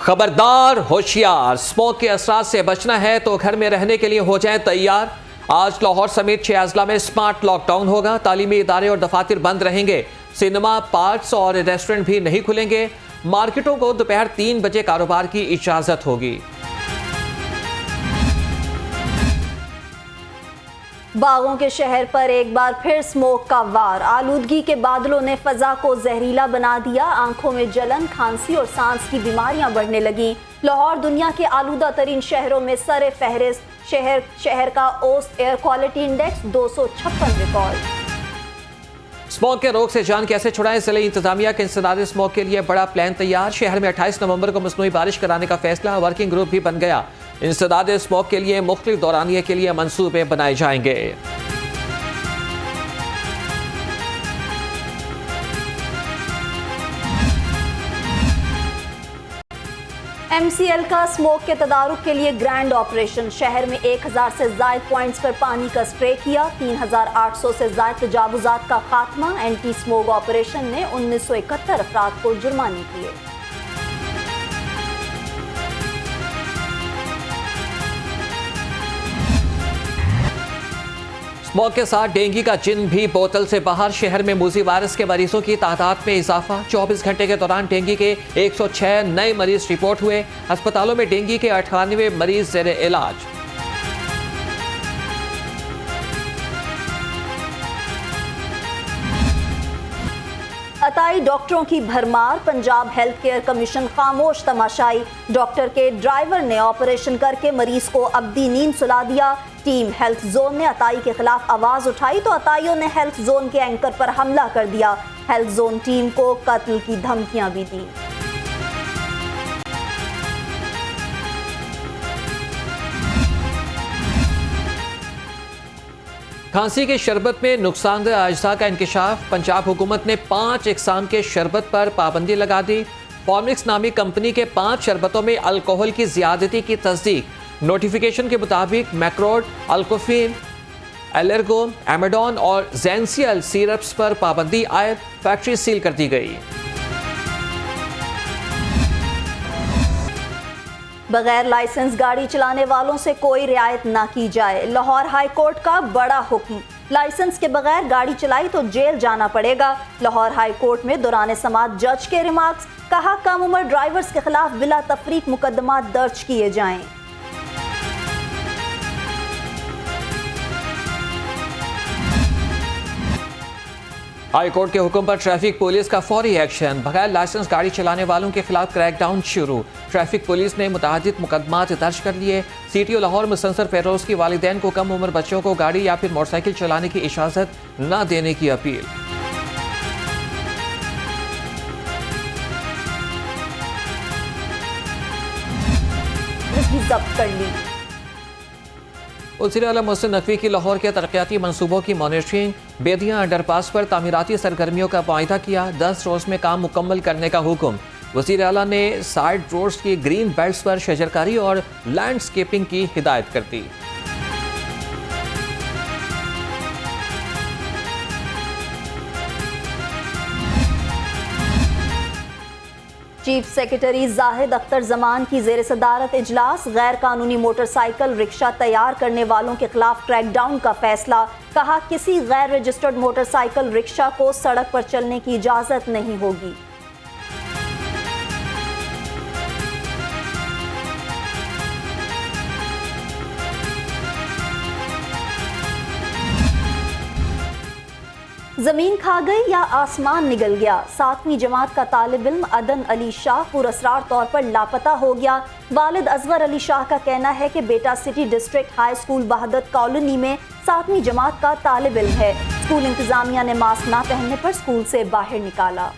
खबरदार, होशियार, स्मोक के असरात से बचना है तो घर में रहने के लिए हो जाएं तैयार। आज लाहौर समेत 6 अजला में स्मार्ट लॉकडाउन होगा। तालीमी इदारे और दफातर बंद रहेंगे। सिनेमा, पार्क्स और रेस्टोरेंट भी नहीं खुलेंगे। मार्केटों को दोपहर 3 बजे कारोबार की इजाजत होगी। बागों के शहर पर एक बार फिर स्मोक का वार। आलूदगी के बादलों ने फजा को जहरीला बना दिया। आंखों में जलन, खांसी और सांस की बीमारियां बढ़ने लगी। लाहौर दुनिया के आलूदा तरीन शहरों में सरे फहरिस्त। शहर का औसत air quality index 256 record. Smoke के रोग से जान कैसे छुड़ाएं? जिले इंतजामिया के इंसदाद स्मोक के लिए बड़ा प्लान तैयार। शहर में 28 नवंबर को मसनूई बारिश कराने का फैसला। वर्किंग ग्रुप भी बन गया। इंसदाद स्मोक के लिए मुख्तलिफ दौरानिये के लिए मंसूबे बनाए जाएंगे। MCL का स्मोक के तदारुक के लिए ग्रैंड ऑपरेशन। शहर में 1000 से ज्यादा पॉइंट्स पर पानी का स्प्रे किया। 3800 से ज्यादा तजावुजात का खात्मा। एंटी स्मोक ऑपरेशन ने 1971 अफराद को जुर्माने किए। स्मोक के साथ डेंगू का जिन भी बोतल से बाहर। शहर में मूजी वायरस के मरीजों की तादाद में इजाफा। 24 घंटे के दौरान डेंगू के 106 नए मरीज रिपोर्ट हुए। अस्पतालों में डेंगू के 98 मरीज जेर इलाज। अताई डॉक्टरों की भरमार। पंजाब हेल्थ केयर कमीशन खामोश तमाशाई। डॉक्टर के ड्राइवर ने ऑपरेशन करके मरीज को अब्दी नींद सुला दिया। टीम हेल्थ जोन ने अताई के खिलाफ आवाज उठाई तो अताइयों ने हेल्थ जोन के एंकर पर हमला कर दिया। हेल्थ जोन टीम को कत्ल की धमकियां भी दी। खांसी के शरबत में नुकसानदेह अज्जा का इंकशाफ। पंजाब हुकूमत ने 5 इकसाम के शरबत पर पाबंदी लगा दी। फॉर्मिक्स नामी कंपनी के 5 शरबतों में अल्कोहल की ज्यादती की तस्दीक। नोटिफिकेशन के मुताबिक मैक्रोड, अल्कोफिन, एलर्गो, एमेडॉन और जेंसियल सिरप्स पर पाबंदी आयद। फैक्ट्री सील कर दी गई। बगैर लाइसेंस गाड़ी चलाने वालों से कोई रियायत ना की जाए। लाहौर हाई कोर्ट का बड़ा हुक्म। लाइसेंस के बगैर गाड़ी चलाई तो जेल जाना पड़ेगा। लाहौर हाई कोर्ट में दौरान समाअत जज के रिमार्क्स। कहा कम उम्र ड्राइवर्स के खिलाफ बिला तफरीक मुकदमा दर्ज किए जाएं। हाई कोर्ट के हुक्म पर ट्रैफिक पुलिस का फौरी एक्शन। बगैर लाइसेंस गाड़ी चलाने वालों के खिलाफ क्रैकडाउन शुरू। ट्रैफिक पुलिस ने मुतअद्दिद मुकदमात दर्ज कर लिए। CTO लाहौर मुसंसर फेरोज की वालिदैन को कम उम्र बच्चों को गाड़ी या फिर मोटरसाइकिल चलाने की इजाजत न देने की अपील। जब्त कर ली। वज़ीर आला मोहसिन नकवी की लाहौर के तरक्याती मनसूबों की मॉनिटरिंग। बेदियाँ अंडरपास पर तामीराती सरगर्मियों का मुआयदा किया। 10 रोज में काम मुकम्मल करने का हुक्म। वज़ीर आला ने साइड रोड्स की ग्रीन बेल्ट्स पर शजरकारी और लैंडस्केपिंग की हिदायत कर दी। चीफ सेक्रेटरी जाहिद अख्तर जमान की जेर सदारत इजलास। गैर कानूनी मोटरसाइकिल रिक्शा तैयार करने वालों के खिलाफ क्रैकडाउन का फैसला। कहा किसी गैर रजिस्टर्ड मोटरसाइकिल रिक्शा को सड़क पर चलने की इजाजत नहीं होगी। जमीन खा गई या आसमान निगल गया। 7वीं जमात का तालिब इल्म अदन अली शाह पुरअसरार तौर पर लापता हो गया। वालिद अजवर अली शाह का कहना है कि बेटा city district high school Bahadat colony में 7वीं जमात का तालिब इल्म है। स्कूल इंतजामिया ने मास्क ना पहनने पर स्कूल से बाहर निकाला।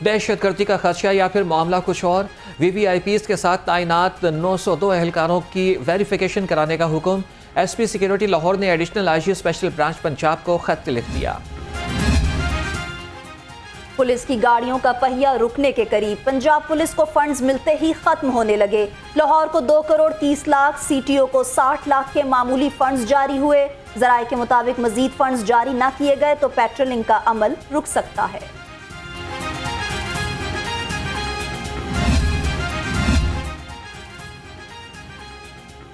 दहशतगर्दी का खदशा या फिर मामला कुछ और। VVIPs के साथ तैनात 902 एहलकारों की वेरिफिकेशन कराने का हुक्म। SP सिक्योरिटी लाहौर ने additional IG special branch Punjab को खत लिख दिया। पुलिस की गाड़ियों का पहिया रुकने के करीब। पंजाब पुलिस को फंड्स मिलते ही खत्म होने लगे। लाहौर को 2 करोड़ 30 लाख, CTO को 60 लाख के मामूली फंड्स जारी हुए। जराये के मुताबिक मजीद फंड्स जारी न किए गए तो पेट्रोलिंग का अमल रुक सकता है।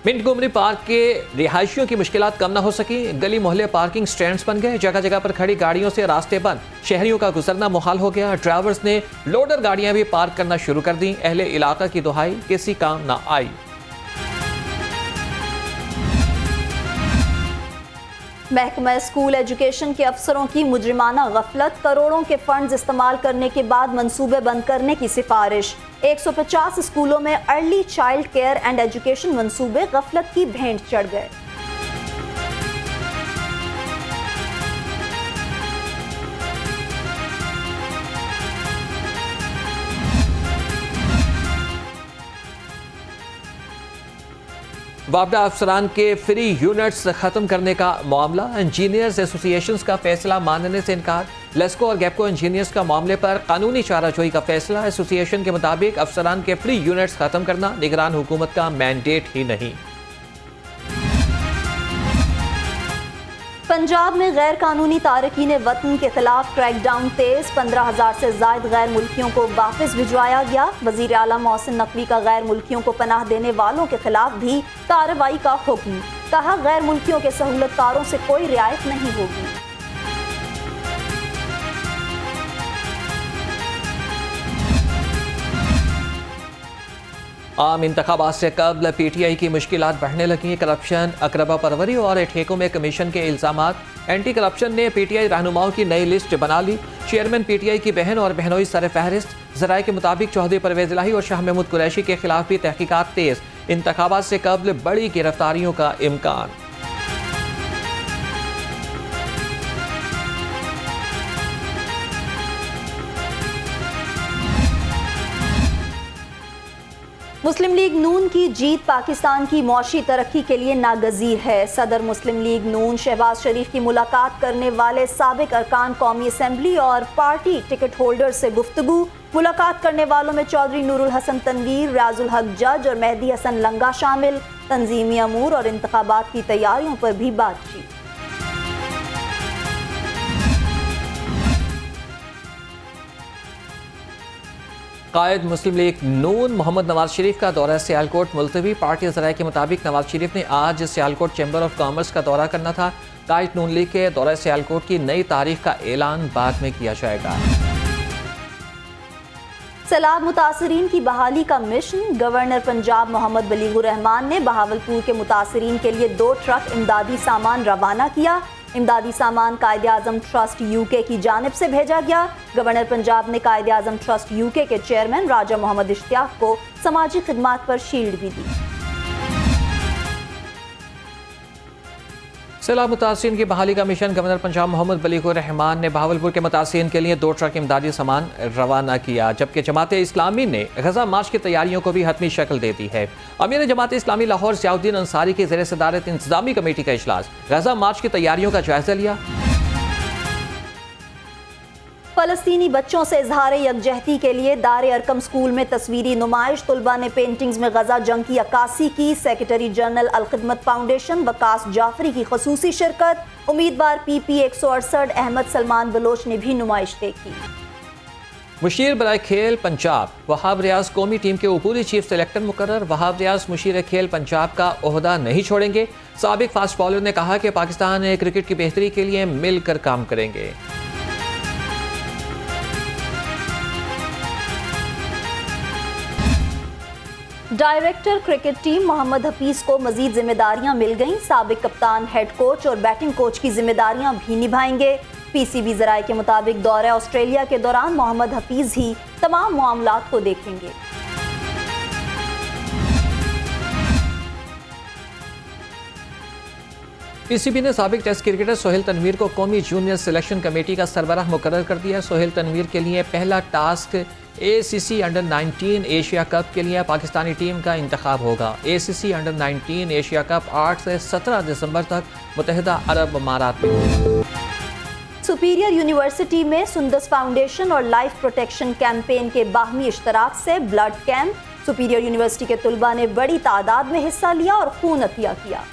मिंट गुमरी पार्क के रिहायशियों की मुश्किलात कम न हो सकी। गली मोहल्ले पार्किंग स्टैंड्स बन गए। जगह जगह पर खड़ी गाड़ियों से रास्ते बंद। शहरियों का गुजरना मुहाल हो गया। ड्राइवर्स ने लोडर गाड़ियां भी पार्क करना शुरू कर दी। अहले इलाका की दुहाई किसी काम न आई। महकमा स्कूल एजुकेशन के अफसरों की मुजरिमाना गफलत, करोड़ों के फंड्स इस्तेमाल करने के बाद मंसूबे बंद करने की सिफारिश। 150 स्कूलों में early child care and education मंसूबे गफलत की भेंट चढ़ गए। वापडा अफसरान के फ्री यूनिट्स खत्म करने का मामला। इंजीनियर्स एसोसिएशंस का फैसला मानने से इनकार। लेस्को और गैपको इंजीनियर्स का मामले पर कानूनी चाराजोई का फैसला। एसोसिएशन के मुताबिक अफसरान के फ्री यूनिट्स खत्म करना निगरान हुकूमत का मैंडेट ही नहीं। पंजाब में गैर कानूनी तारकीन वतन के खिलाफ क्रैकडाउन तेज। 15,000 से ज्यादा गैर मुल्कियों को वापस भिजवाया गया। वजीर आला मोहसिन नकवी का गैर मुल्कियों को पनाह देने वालों के खिलाफ भी कार्रवाई का हुक्म। कहा, गैर मुल्कियों के सहूलतकारों से कोई रियायत नहीं होगी। आम इंतखाबात से कबल PTI की मुश्किलात बढ़ने लगी। करप्शन, अकरबा परवरी और ठेकों में कमीशन के इल्जामात। एंटी करप्शन ने PTI रहनुमाओं की नई लिस्ट बना ली। चेयरमैन PTI की बहन और बहनोई सर फहरिस्त। जराये के मुताबिक चौधरी परवेज इलाही और शाह महमूद कुरैशी के खिलाफ भी तहकीकात तेज। इंतखाबात से कबल बड़ी गिरफ्तारियों का इम्कान। मुस्लिम लीग नून की जीत पाकिस्तान की मौशी तरक्की के लिए नागजीर है। सदर मुस्लिम लीग नून शहबाज शरीफ की मुलाकात करने वाले साबिक अरकान कौमी असम्बली और पार्टी टिकट होल्डर से गुफ्तगू। मुलाकात करने वालों में चौधरी नूरुल हसन तनवीर, रियाजुल हक जज और मेहदी हसन लंगा शामिल। तंजीमी अमूर और इंतखाबात की तैयारियों पर भी बातचीत। कायद मुस्लिम लीग नून मोहम्मद नवाज शरीफ का दौरा सियालकोट मुलतवी। पार्टी ज़राए के मुताबिक नवाज शरीफ ने आज सियालकोट चैम्बर ऑफ कॉमर्स का दौरा करना था। कायद नून लीग के दौरा सियालकोट की नई तारीख का ऐलान बाद में किया जाएगा। सैलाब मुतासरीन की बहाली का मिशन। गवर्नर पंजाब मोहम्मद बलीगुर रहमान ने बहावलपुर के मुतासरीन के लिए 2 ट्रक इमदादी सामान रवाना किया। इमदादी सामान कायदे आजम ट्रस्ट UK की जानिब से भेजा गया। गवर्नर पंजाब ने कायदे आजम ट्रस्ट UK के चेयरमैन राजा मोहम्मद इश्तियाक को समाजी खिदमात पर शील्ड भी दी। सैलाब मुतासरीन की बहाली का मिशन। गवर्नर पंजाब मोहम्मद बलीगुर रहमान ने बहावलपुर के मुतासरीन के लिए 2 ट्रक इमदादी सामान रवाना किया। जबकि जमात इस्लामी ने गजा मार्च की तैयारियों को भी हतमी शक्ल दे दी है। अमीर जमात इस्लामी लाहौर ज़ियाउद्दीन अंसारी की ज़ेर सदारत इंतजामी कमेटी का इजलास। गजा मार्च की तैयारियों का जायजा लिया। फलस्तीनी बच्चों से इजहार यकजहती के लिए दार अरकम स्कूल में तस्वीरी नुमाइश। तुलबा ने पेंटिंग्स में गजा जंग की अक्कासी की। Secretary general Alkhidmat foundation Waqas Jafri की खसूसी शिरकत। उम्मीदवार PP 168 अहमद सलमान बलोच ने भी नुमाइश देखी। मुशीर बराए खेल पंजाब वहाब रियाज कौमी टीम के ऊपरी चीफ सेलेक्टर मुकर्रर। वहाब रियाज मुशीर खेल पंजाब का ओहदा नहीं छोड़ेंगे। साबिक फास्ट बॉलर ने कहा कि पाकिस्तान क्रिकेट की बेहतरी के लिए मिलकर काम करेंगे। Director cricket team Mohammad Hafeez को मजीद जिम्मेदारियां मिल गईं। साबिक कप्तान, हेड कोच और बैटिंग कोच की जिम्मेदारियां भी निभाएंगे। PCB ज़राए के मुताबिक दौरे ऑस्ट्रेलिया के दौरान मोहम्मद हफीज ही तमाम मामलात को देखेंगे। PCB ने साबिक टेस्ट क्रिकेटर सोहेल तनवीर को कौमी जूनियर सिलेक्शन कमेटी का सरबराह मुकर्रर कर दिया। सोहेल तनवीर के लिए पहला task ACC under 19 Asia cup के लिए पाकिस्तानी टीम का इंतखाब होगा। ACC अंडर 19 एशिया कप 8 से 17 दिसंबर तक मुत्तहिदा अरब अमारात में होगा। सुपीरियर यूनिवर्सिटी में सुंदस फाउंडेशन और लाइफ प्रोटेक्शन कैंपेन के बाहमी इश्तराक से ब्लड कैंप। सुपीरियर यूनिवर्सिटी के तुलबा ने बड़ी तादाद में हिस्सा लिया और खून अतिया किया।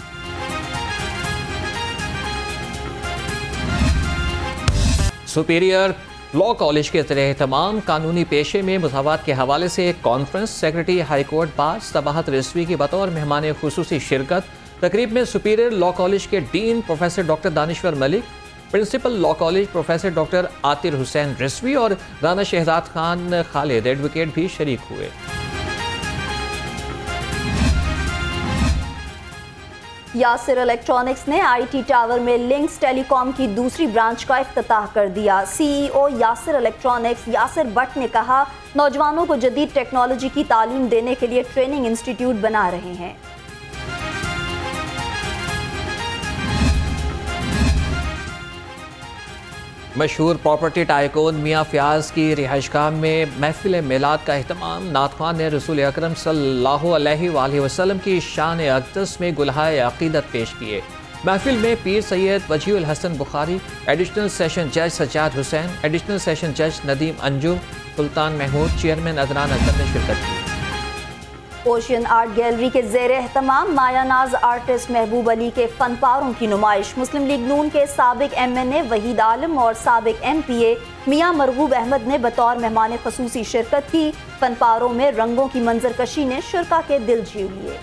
सुपीरियर लॉ कॉलेज के ज़ेर-ए-एहतमाम कानूनी पेशे में मुसावात के हवाले से एक conference, secretary high court bar Sabahat Rizvi की बतौर मेहमान खुसूसी शिरकत। तकरीब में सुपीरियर लॉ कॉलेज के dean professor doctor Danishwar Malik, principal law college professor doctor Aatir Hussain Rizvi और राना शहजाद खान खालिद एडवोकेट भी शरीक हुए। यासिर इलेक्ट्रॉनिक्स ने आईटी टावर में लिंक्स टेलीकॉम की दूसरी ब्रांच का इफ्तिताह कर दिया। सीईओ यासिर इलेक्ट्रॉनिक्स यासिर भट्ट ने कहा, नौजवानों को जदीद टेक्नोलॉजी की तालीम देने के लिए ट्रेनिंग इंस्टीट्यूट बना रहे हैं। मशहूर प्रॉपर्टी टाइकून मियाँ फयाज की रिहाइशगाह में महफिल मिलाद का अहतमाम। नात ख्वान ने रसूल अकरम सल्लल्लाहु अलैहि वसल्लम की शान अक़दस में गुलहाए अक़ीदत पेश किए। महफिल में पीर सैयद वजीहुल हसन बुखारी, एडिशनल सेशन जज सज्जाद हुसैन, एडिशनल सेशन जज नदीम अंजुम, सुल्तान महमूद, चेयरमैन अदनान अकबर ने शिरकत की। ओशियन आर्ट गैलरी के ज़ेर एहतमाम मायानाज आर्टिस्ट महबूब अली के फनपारों की नुमाइश। मुस्लिम लीग नून के साबिक MNA वहीद आलम और साबिक MPA मियाँ मरगूब अहमद ने बतौर मेहमान ख़ुसूसी शिरकत की। फनपारों में रंगों की मंजरकशी ने शुरका के दिल जीव लिए।